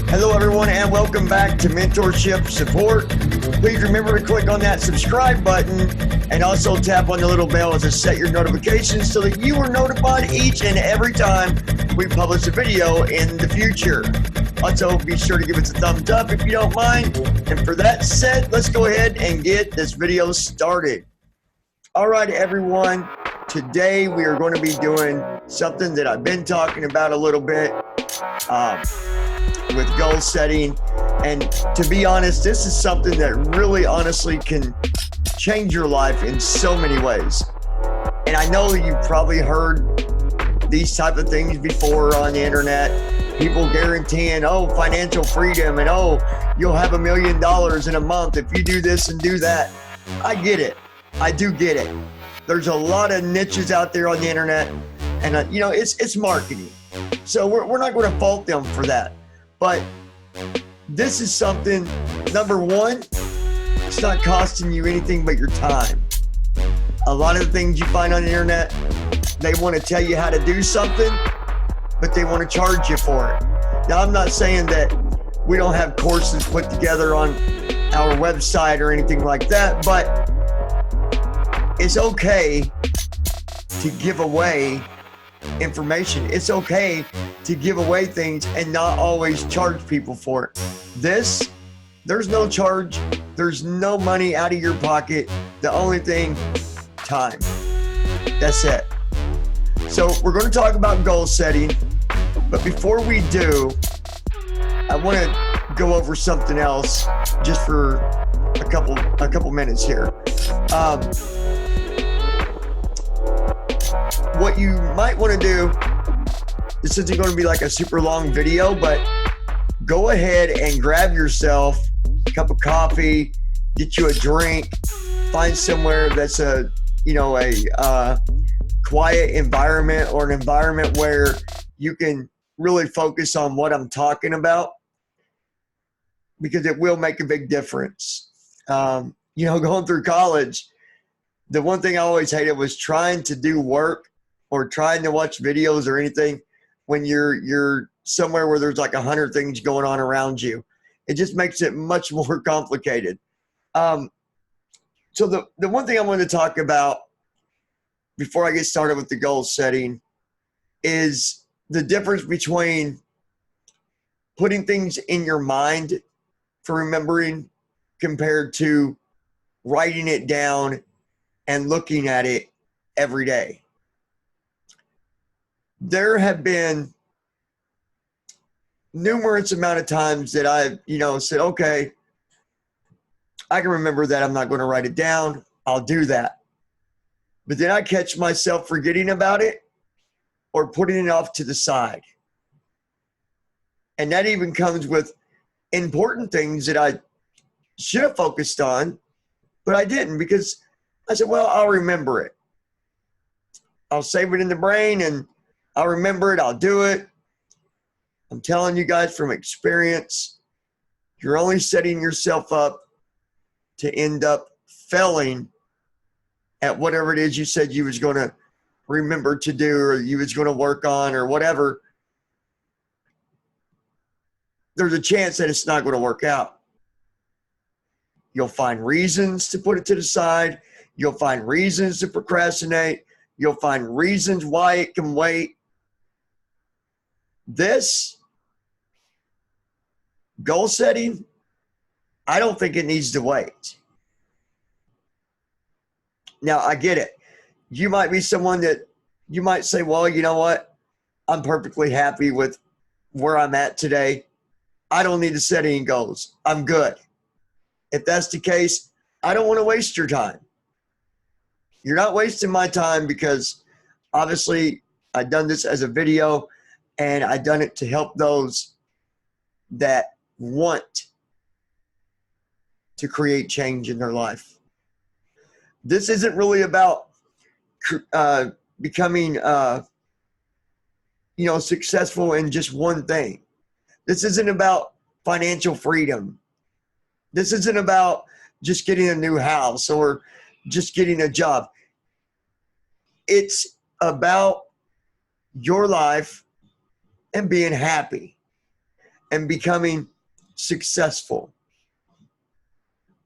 Hello, everyone, and welcome back to Mentorship Support. Please remember to click on that subscribe button and also tap on the little bell to set your notifications so that you are notified each and every time we publish a video in the future. Also, be sure to give us a thumbs up if you don't mind. And for that said, let's go ahead and get this video started. All right, everyone. Today we are going to be doing something that I've been talking about a little bit with goal setting. And to be honest, this is something that really honestly can change your life in so many ways. And I know you've probably heard these type of things before on the internet. People guaranteeing, financial freedom, and you'll have $1 million in a month if you do this and do that. I get it. I do get it. There's a lot of niches out there on the internet, and it's marketing. So we're not going to fault them for that. But this is something, number one, it's not costing you anything but your time. A lot of the things you find on the internet, they want to tell you how to do something, but they want to charge you for it. Now, I'm not saying that we don't have courses put together on our website or anything like that, but it's okay to give away information. It's okay to give away things and not always charge people for it. There's no charge. There's no money out of your pocket. The only thing, time. That's it. So we're going to talk about goal setting, but before we do, I want to go over something else just for a couple minutes here. What you might want to do, this isn't going to be like a super long video, but go ahead and grab yourself a cup of coffee, get you a drink, find somewhere that's a quiet environment, or an environment where you can really focus on what I'm talking about, because it will make a big difference. Going through college, the one thing I always hated was trying to do work or trying to watch videos or anything when you're somewhere where there's like 100 things going on around you. It just makes it much more complicated. So the one thing I wanted to talk about before I get started with the goal setting is the difference between putting things in your mind for remembering compared to writing it down and looking at it every day. There have been numerous amount of times that I've, said, okay, I can remember that. I'm not going to write it down. I'll do that. But then I catch myself forgetting about it or putting it off to the side. And that even comes with important things that I should have focused on, but I didn't, because I said, well, I'll remember it. I'll save it in the brain and I'll remember it. I'll do it. I'm telling you guys from experience, you're only setting yourself up to end up failing at whatever it is you said you was going to remember to do, or you was going to work on, or whatever. There's a chance that it's not going to work out. You'll find reasons to put it to the side. You'll find reasons to procrastinate. You'll find reasons why it can wait. This goal setting, I don't think it needs to wait. Now, I get it. You might be someone that you might say, well, you know what? I'm perfectly happy with where I'm at today. I don't need to set any goals. I'm good. If that's the case, I don't want to waste your time. You're not wasting my time, because obviously I've done this as a video, and I've done it to help those that want to create change in their life. This isn't really about becoming successful in just one thing. This isn't about financial freedom. This isn't about just getting a new house or just getting a job. It's about your life and being happy. and becoming successful.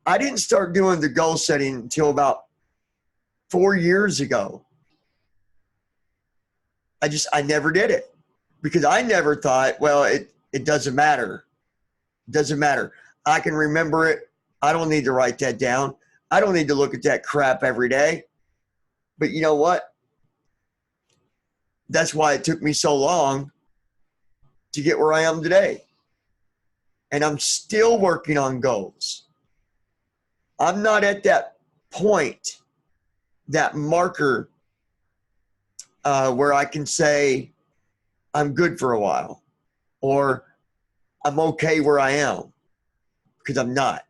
I didn't start doing the goal setting until about 4 years ago. I never did it because I never thought, well, it doesn't matter. It doesn't matter. I can remember it. I don't need to write that down. I don't need to look at that crap every day. But you know what? That's why it took me so long to get where I am today. And I'm still working on goals. I'm not at that point, that marker where I can say I'm good for a while or I'm okay where I am, because I'm not.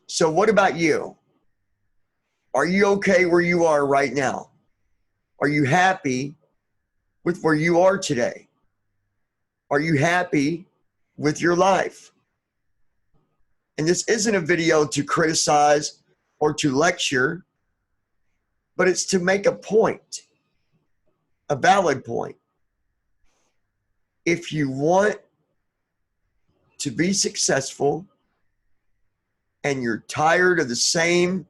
So what about you? Are you okay where you are right now? Are you happy with where you are today? Are you happy with your life? And this isn't a video to criticize or to lecture, but it's to make a point, a valid point. If you want to be successful and you're tired of the same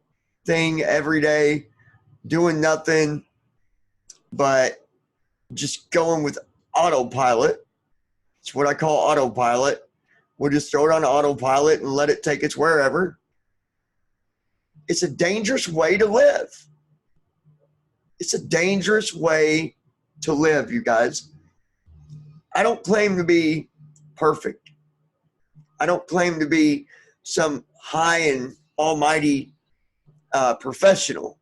thing every day, doing nothing but just going with autopilot, it's what I call autopilot. We'll just throw it on autopilot and let it take us wherever. It's a dangerous way to live. It's a dangerous way to live, you guys. I don't claim to be perfect. I don't claim to be some high and almighty professional.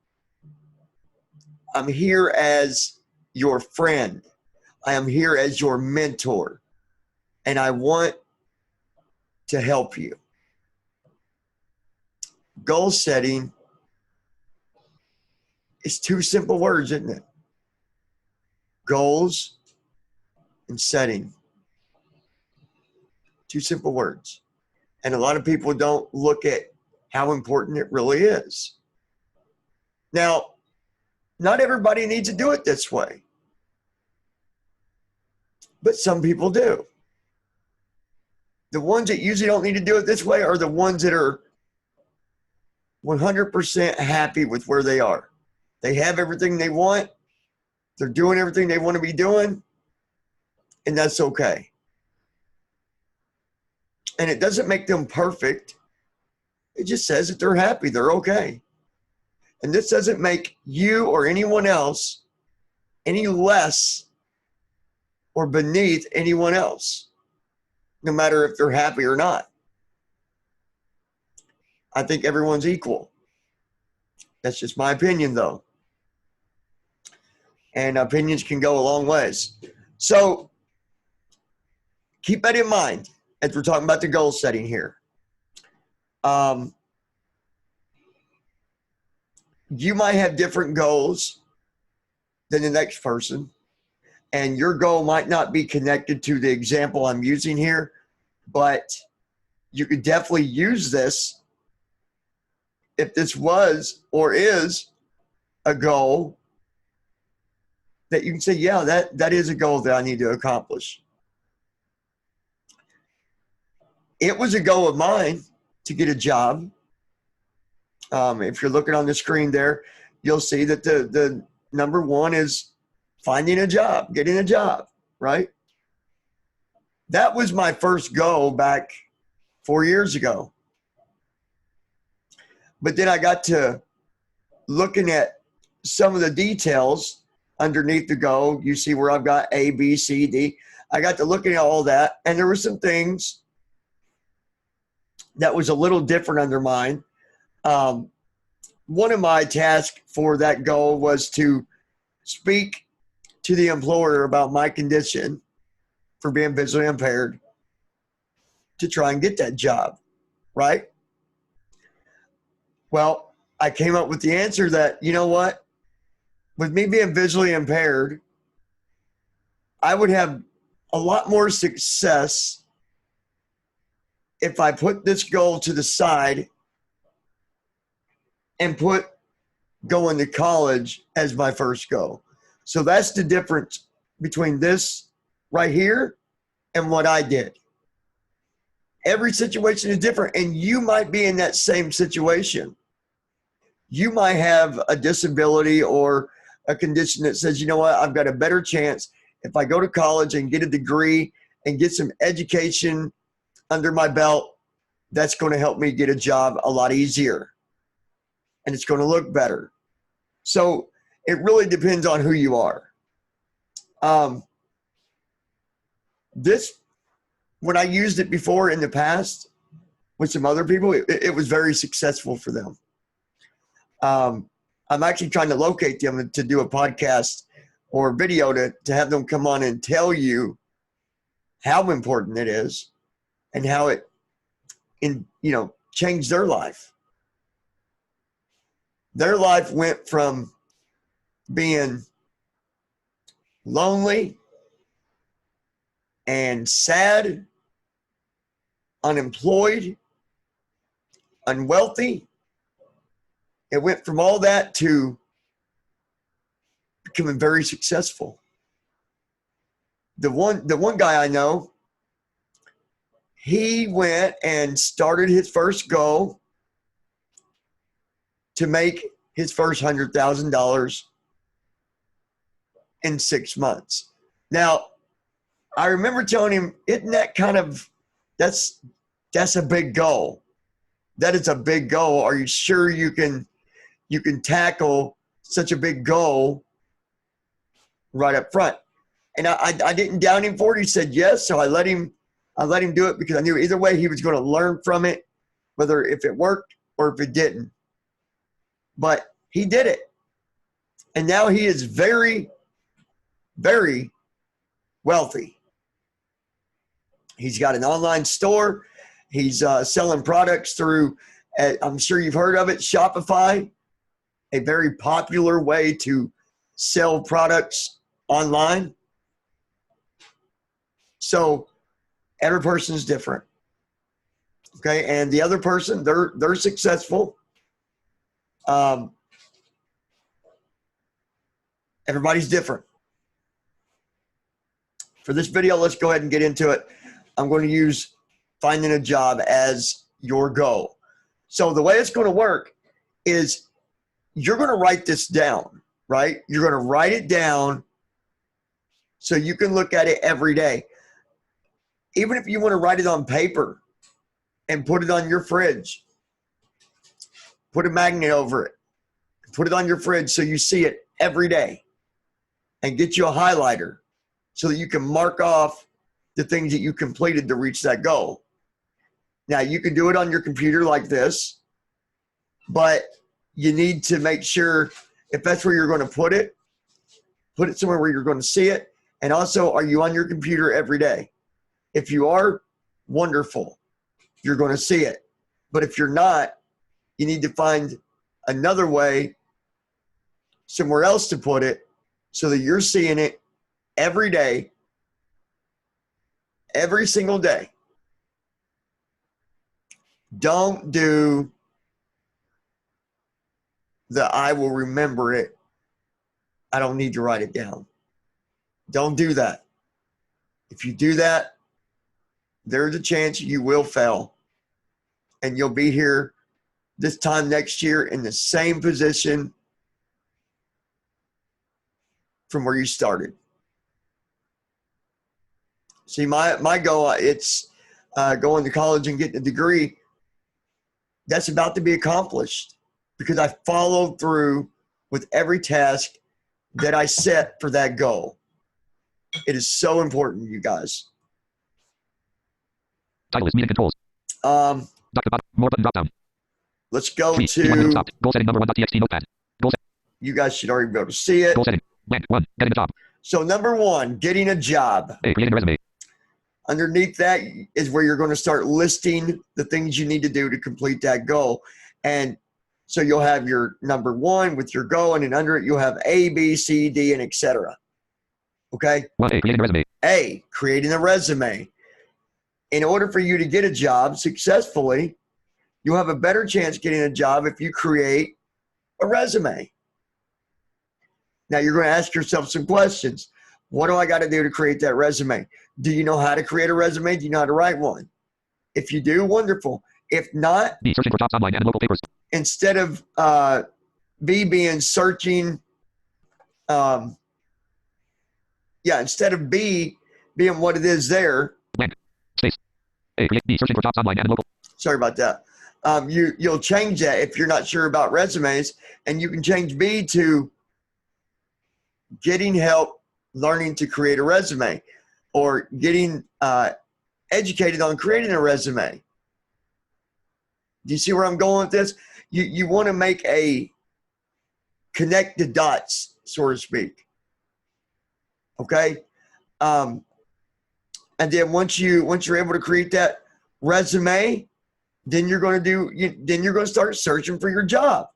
I'm here as your friend. I am here as your mentor. And I want to help you. Goal setting is 2 simple words, isn't it? Goals and setting. 2 simple words. And a lot of people don't look at how important it really is. Now, not everybody needs to do it this way, but some people do. The ones that usually don't need to do it this way are the ones that are 100% happy with where they are. They have everything they want. They're doing everything they want to be doing, and that's okay. And it doesn't make them perfect. It just says that they're happy, they're okay. And this doesn't make you or anyone else any less or beneath anyone else, no matter if they're happy or not. I think everyone's equal. That's just my opinion, though. And opinions can go a long ways. So keep that in mind as we're talking about the goal setting here. You might have different goals than the next person, and your goal might not be connected to the example I'm using here, but you could definitely use this if this was or is a goal that you can say, yeah, that is a goal that I need to accomplish. It was a goal of mine to get a job. If you're looking on the screen there, you'll see that the number 1 is finding a job, getting a job, right? That was my first goal back 4 years ago. But then I got to looking at some of the details underneath the goal. You see where I've got A, B, C, D. I got to looking at all that, and there were some things that was a little different under mine. One of my tasks for that goal was to speak to the employer about my condition for being visually impaired to try and get that job, right? Well, I came up with the answer that, you know what? With me being visually impaired, I would have a lot more success if I put this goal to the side and put going to college as my first goal. So that's the difference between this right here and what I did. Every situation is different, and you might be in that same situation. You might have a disability or a condition that says, you know what, I've got a better chance if I go to college and get a degree and get some education under my belt. That's going to help me get a job a lot easier, and it's going to look better. So it really depends on who you are. When I used it before in the past with some other people, it was very successful for them. I'm actually trying to locate them to do a podcast or video to have them come on and tell you how important it is and how it changed their life. Their life went from being lonely and sad, unemployed, unwealthy. It went from all that to becoming very successful. The one guy I know, he went and started his first goal to make his first $100,000 in 6 months. Now, I remember telling him, isn't that that's a big goal. That is a big goal. Are you sure you can tackle such a big goal right up front? And I didn't doubt him for it. He said yes, so I let him do it because I knew either way he was going to learn from it, whether if it worked or if it didn't. But he did it. And now he is very, very wealthy. He's got an online store. He's selling products through, I'm sure you've heard of it, Shopify, a very popular way to sell products online. So every person is different. Okay, and the other person, they're successful. Everybody's different. For this video, let's go ahead and get into it. I'm going to use finding a job as your goal. So the way it's going to work is you're going to write this down, right? You're going to write it down so you can look at it every day. Even if you want to write it on paper and put it on your fridge, put a magnet over it, put it on your fridge so you see it every day, and get you a highlighter so that you can mark off the things that you completed to reach that goal. Now, you can do it on your computer like this, but you need to make sure if that's where you're going to put it somewhere where you're going to see it. And also, are you on your computer every day? If you are, wonderful. You're going to see it. But if you're not, you need to find another way, somewhere else to put it so that you're seeing it every day, every single day. Don't do the I will remember it, I don't need to write it down. Don't do that. If you do that, there's a chance you will fail, and you'll be here this time next year in the same position from where you started. See, my goal, it's going to college and getting a degree. That's about to be accomplished because I followed through with every task that I set for that goal. It is so important, you guys. Title is meeting controls. Dr. Bob, more button drop down. Let's go Goal setting number 1.txt notepad. Goal setting. You guys should already be able to see it. Goal setting. Blank 1. Getting a job. So number 1, getting a job. A. Creating a resume. Underneath that is where you're going to start listing the things you need to do to complete that goal. And so you'll have your number 1 with your goal, and then under it you'll have A, B, C, D, and etc. Okay? 1A. Creating a resume. A. Creating a resume. In order for you to get a job successfully, you'll have a better chance getting a job if you create a resume. Now you're going to ask yourself some questions. What do I got to do to create that resume? Do you know how to create a resume? Do you know how to write one? If you do, wonderful. If not, B. Searching for jobs online and local papers. instead of B being searching, instead of B being what it is there. Blank. Space. A. Create B. Searching for jobs online and local. Sorry about that. You'll change that if you're not sure about resumes, and you can change B to getting help learning to create a resume, or getting educated on creating a resume. Do you see where I'm going with this? You want to make a connect the dots, so to speak. Okay. And then once you're able to create that resume, then you're going to start searching for your job,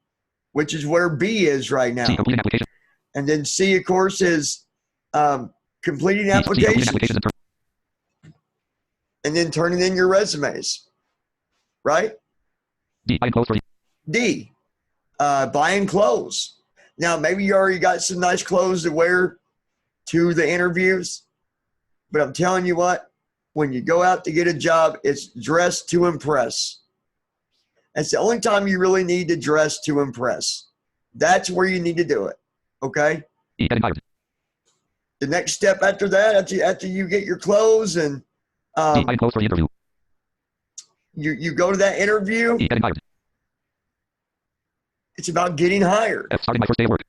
which is where B is right now. C. Completing application. And then C, of course, is completing C. applications, Completing applications and then turning in your resumes, right? D. Buying clothes for D, buying clothes. Now, maybe you already got some nice clothes to wear to the interviews, but I'm telling you what, when you go out to get a job, it's dress to impress. That's the only time you really need to dress to impress. That's where you need to do it, okay? E. Getting hired. The next step after that, after you get your clothes and D. Buying clothes for the interview. you go to that interview, E. Getting hired. it's about getting hired. F. Starting my first day of work.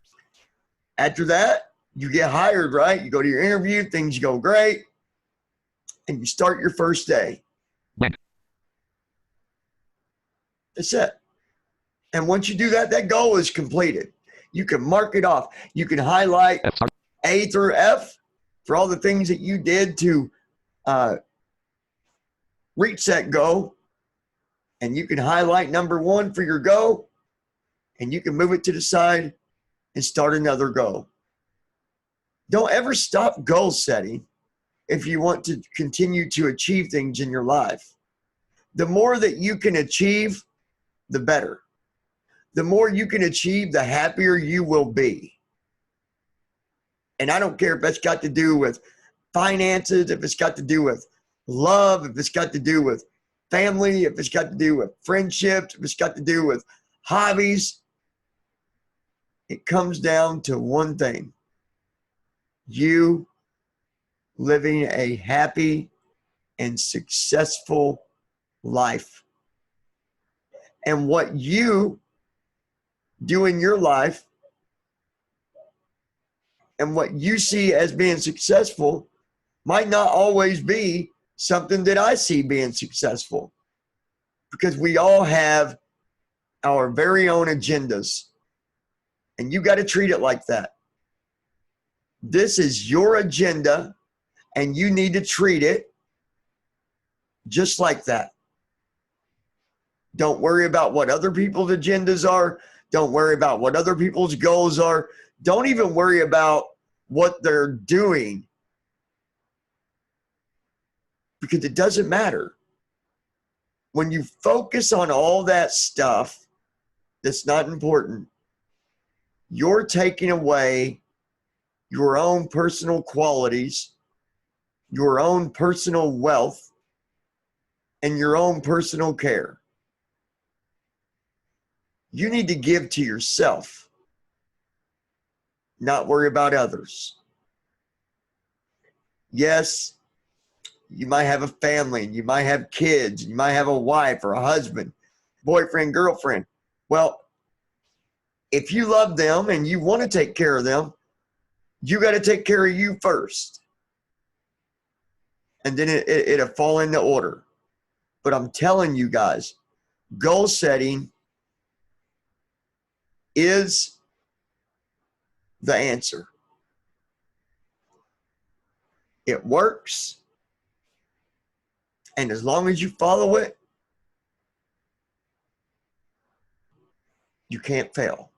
After that, you get hired, right? You go to your interview, things go great, and you start your first day. Blank. That's it. And once you do that, that goal is completed. You can mark it off. You can highlight F. Start. A through F for all the things that you did to reach that goal. And you can highlight number 1 for your goal, and you can move it to the side and start another goal. Don't ever stop goal setting if you want to continue to achieve things in your life. The more that you can achieve, the better. The more you can achieve, the happier you will be. And I don't care if that's got to do with finances, if it's got to do with love, if it's got to do with family, if it's got to do with friendships, if it's got to do with hobbies. It comes down to one thing: you living a happy and successful life. And what you do in your life and what you see as being successful might not always be something that I see being successful, because we all have our very own agendas, and you got to treat it like that. This is your agenda, and you need to treat it just like that. Don't worry about what other people's agendas are. Don't worry about what other people's goals are. Don't even worry about what they're doing, because it doesn't matter. When you focus on all that stuff that's not important, you're taking away your own personal qualities, your own personal wealth, and your own personal care. You need to give to yourself, not worry about others. Yes, you might have a family, you might have kids, you might have a wife or a husband, boyfriend, girlfriend. Well, if you love them and you want to take care of them, you got to take care of you first. And then it'll fall into order. But I'm telling you guys, goal setting is the answer. It works. And as long as you follow it, you can't fail.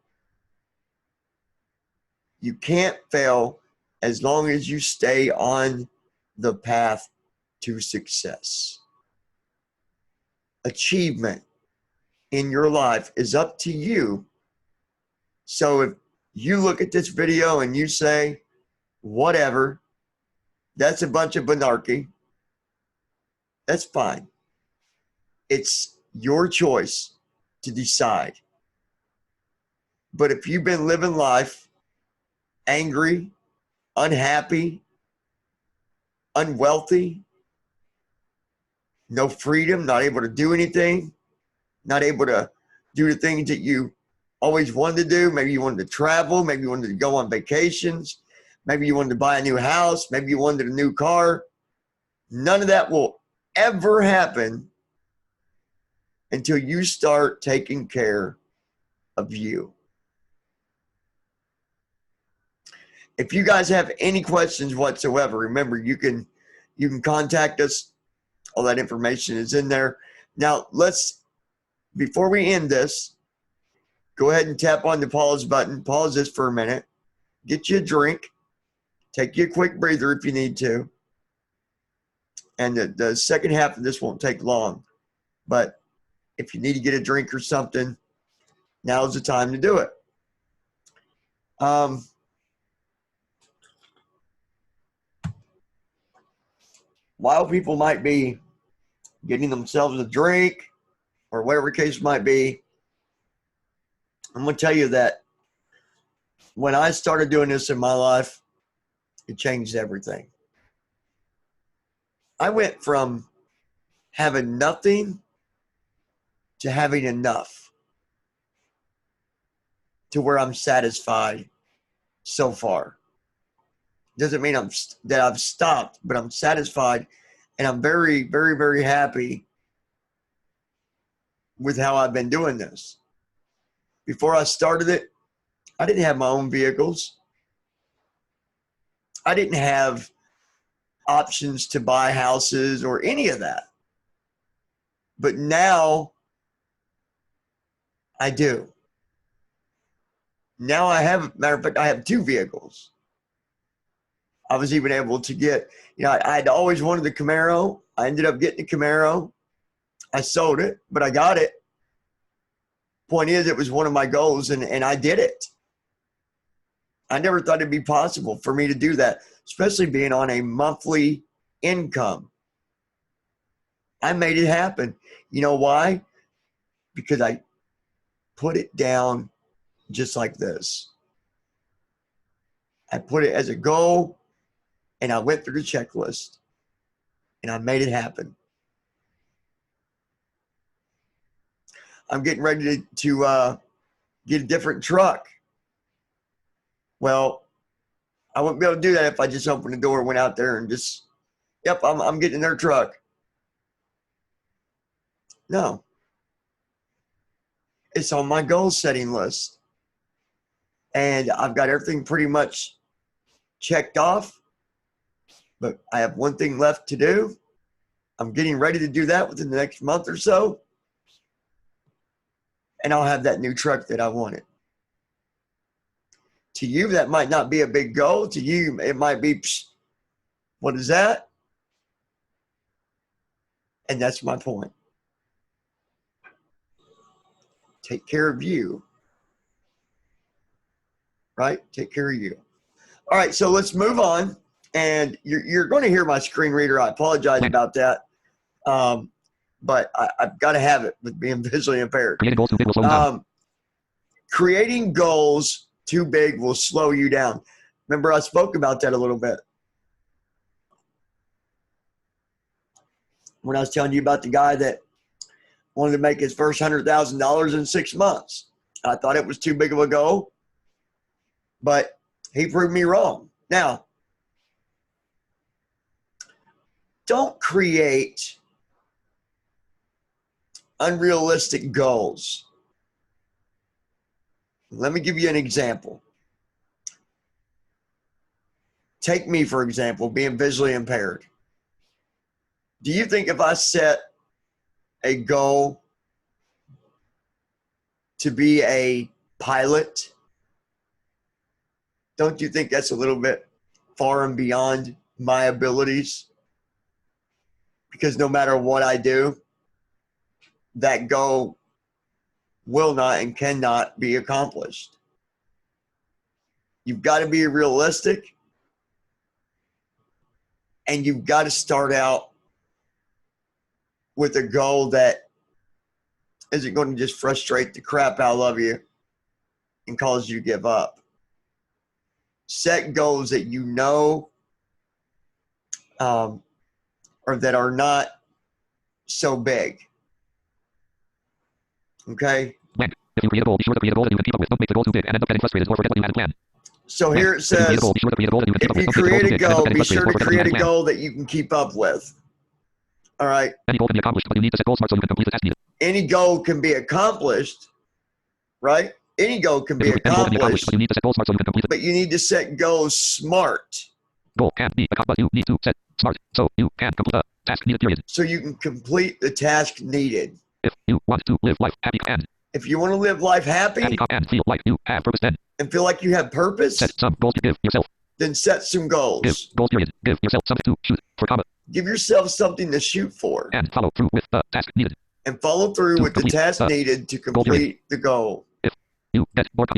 You can't fail as long as you stay on the path to success. Achievement in your life is up to you. So if you look at this video and you say, whatever, That's a bunch of banarchy. That's fine. It's your choice to decide. But if you've been living life angry, unhappy, unwealthy, no freedom, not able to do anything, not able to do the things that you always wanted to do. Maybe you wanted to travel. Maybe you wanted to go on vacations. Maybe you wanted to buy a new house. Maybe you wanted a new car. None of that will ever happen until you start taking care of you. If you guys have any questions whatsoever, remember you can contact us. All that information is in there. Now before we end this, go ahead and tap on the pause button. Pause this for a minute. Get you a drink. Take you a quick breather if you need to. And the second half of this won't take long. But if you need to get a drink or something, now's the time to do it. While people might be getting themselves a drink or whatever the case might be, I'm going to tell you that when I started doing this in my life, it changed everything. I went from having nothing to having enough, to where I'm satisfied so far. Doesn't mean that I've stopped, but I'm satisfied, and I'm very, very, very happy with how I've been doing this. Before I started it, I didn't have my own vehicles. I didn't have options to buy houses or any of that. But now I do. Now I have, matter of fact, I have 2 vehicles. I was even able to get, I'd always wanted the Camaro. I ended up getting the Camaro. I sold it, but I got it. Point is, it was one of my goals, and I did it. I never thought it'd be possible for me to do that, especially being on a monthly income. I made it happen. You know why? Because I put it down just like this. I put it as a goal, and I went through the checklist, and I made it happen. I'm getting ready to get a different truck. Well, I wouldn't be able to do that if I just opened the door, went out there, and just, yep, I'm getting their truck. No. It's on my goal setting list. And I've got everything pretty much checked off. But I have one thing left to do. I'm getting ready to do that within the next month or so. And I'll have that new truck that I wanted. To you, that might not be a big goal. To you, it might be, what is that? And that's my point. Take care of you. Right? Take care of you. All right, so let's move on. And you're going to hear my screen reader. I apologize about that. But I've got to have it with being visually impaired. Creating goals too big will slow you down. Creating goals too big will slow you down. Remember, I spoke about that a little bit when I was telling you about the guy that wanted to make his first $100,000 in 6 months. I thought it was too big of a goal, but he proved me wrong. Now, don't create unrealistic goals. Let me give you an example. Take me, for example, being visually impaired. Do you think if I set a goal to be a pilot, don't you think that's a little bit far and beyond my abilities? Because no matter what I do, that goal will not and cannot be accomplished. You've got to be realistic. And you've got to start out with a goal that isn't going to just frustrate the crap out of you and cause you to give up. Set goals that you know or that are not so big. Okay? Blank. If you create a goal, be sure to create a goal that you can keep up with. Don't make the goal too big and end up getting frustrated or forget what you had planned. So here it says, if you create a goal, be sure to create a goal that you can keep up with. All right? Any goal can be accomplished, but you need to set goals smart so you can complete the task needed. Any goal can be accomplished, right? Any goal can be accomplished, but you need to set goals smart so you can complete it. but you need to set goals smart. Goal can be accomplished, but you need to set smart so you can complete the task needed, period. So you can complete the task needed. If you want to live life happy and If you want to live life happy and feel like you have purpose, then and feel like you have purpose, set some goals to give yourself. then set some goals. Give goals, period. Give yourself something to shoot for, comma. Give yourself something to shoot for. And follow through with the task needed. And follow through with the task needed to complete the goal. If you get bored,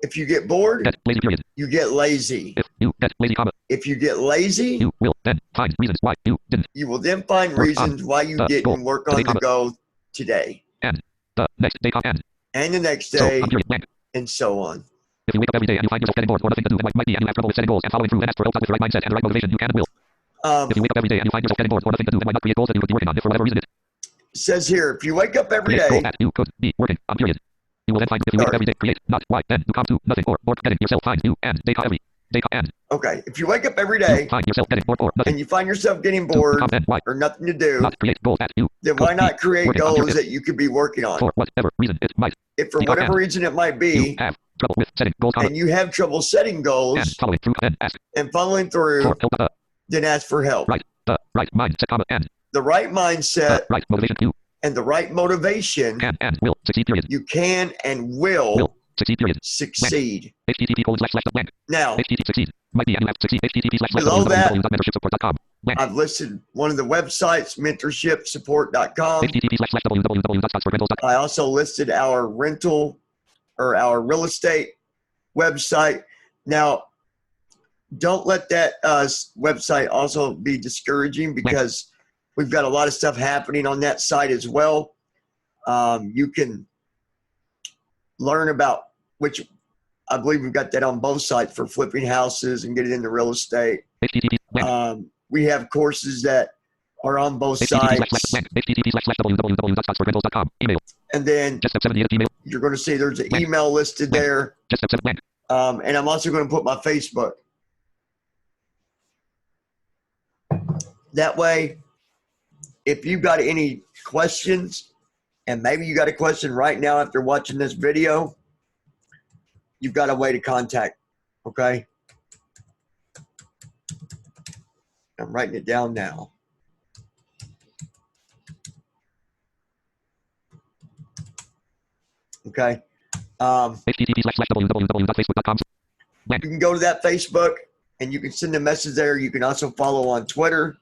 if you get bored, get lazy, period. You get lazy. If you get lazy, comma. If you get lazy, you will then find reasons why you didn't. You will then find reasons why you didn't work on the goal today. And the next day, and the next day, and so on. If you wake up every day and you find yourself getting bored or nothing to do, then might be and you have trouble with setting goals and following through, and ask for help with the right mindset and the right motivation, you can and will. If you wake up every day and you find yourself getting bored or nothing to do, then might not create goals that you would be working on if for whatever reason it says here, if you wake up every day, goal that you could be working on, period. You will then find if you wake up every day, create, not why, then you come to nothing or getting yourself find you and data every day and. Okay, if you wake up every day you find yourself getting bored or nothing, and you find yourself getting bored or nothing to do, not create goals that you then why not create goals that you could be working on? For whatever reason it might. If for whatever reason it might be, you have trouble with setting goals, and you have trouble setting goals and following through, for help, then ask for help. Right, the right mindset, and the right mindset, right motivation, you and the right motivation can and will succeed, period. You can and will succeed, period. Succeed. http://blank. Now, http succeed. Might be and you have succeed. Below that, http://www.mentorshipsupport.com. I've listed one of the websites, mentorshipsupport.com. http://www.stocksforrentals.com. I also listed our rental or our real estate website. Now, don't let that website also be discouraging because we've got a lot of stuff happening on that site as well. You can learn about which I believe we've got that on both sites for flipping houses and getting into real estate. We have courses that are on both sites. http://www.stocksforrentals.com. Email. And then you're going to see there's an email listed there. And I'm also going to put my Facebook. That way, if you've got any questions, and maybe you got a question right now after watching this video, you've got a way to contact, okay? I'm writing it down now. Okay. http://www.facebook.com. You can go to that Facebook and you can send a message there. You can also follow on Twitter.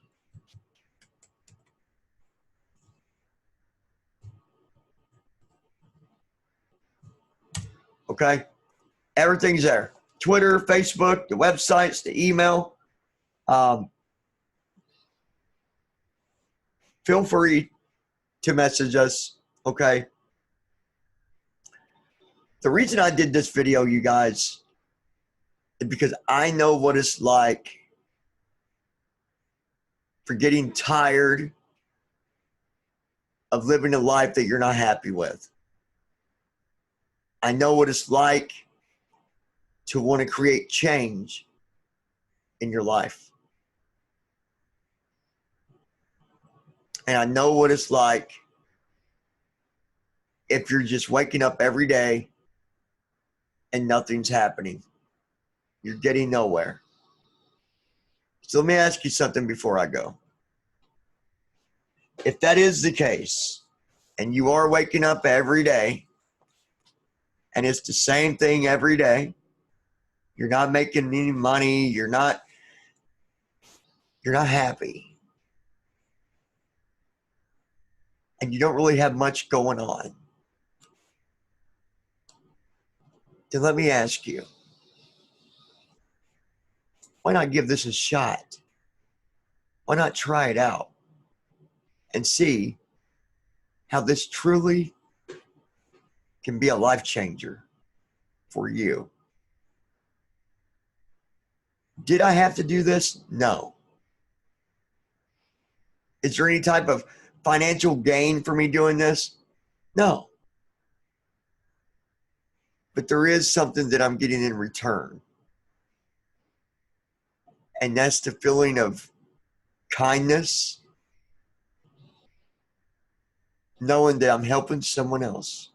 Okay. Everything's there. Twitter, Facebook, the websites, the email. Feel free to message us. Okay. The reason I did this video, you guys, is because I know what it's like for getting tired of living a life that you're not happy with. I know what it's like to want to create change in your life. And I know what it's like if you're just waking up every day and nothing's happening. You're getting nowhere. So let me ask you something before I go. If that is the case, and you are waking up every day, and it's the same thing every day, you're not making any money, you're not happy, and you don't really have much going on, then let me ask you, why not give this a shot? Why not try it out and see how this truly can be a life changer for you? Did I have to do this? No. Is there any type of financial gain for me doing this? No. But there is something that I'm getting in return. And that's the feeling of kindness, knowing that I'm helping someone else.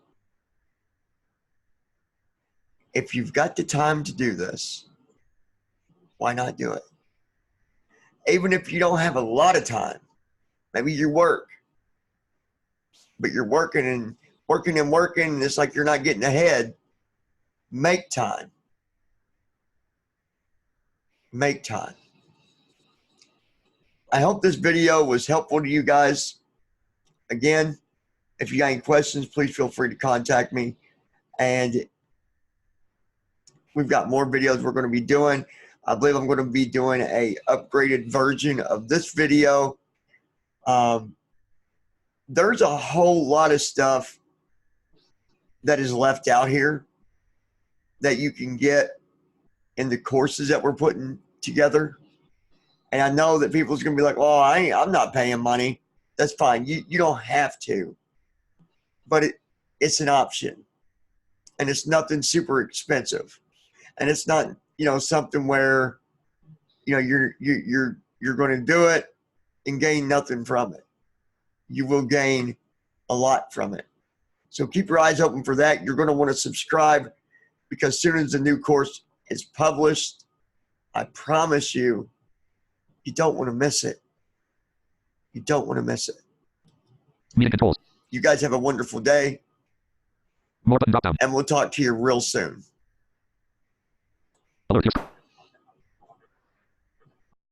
If you've got the time to do this, why not do it? Even if you don't have a lot of time, maybe you work, but you're working and working and working, and it's like you're not getting ahead. Make time. Make time. I hope this video was helpful to you guys. Again, if you got any questions, please feel free to contact me. And we've got more videos we're going to be doing. I believe I'm going to be doing a upgraded version of this video. There's a whole lot of stuff that is left out here that you can get in the courses that we're putting together. And I know that people's going to be like, well, I'm not paying money. That's fine. You don't have to. But it's an option. And it's nothing super expensive. And it's not, something where, you're going to do it and gain nothing from it. You will gain a lot from it. So keep your eyes open for that. You're going to want to subscribe, because as soon as the new course is published, I promise you, you don't want to miss it. You don't want to miss it. Meeting controls. You guys have a wonderful day. More button drop down. And we'll talk to you real soon. Alert.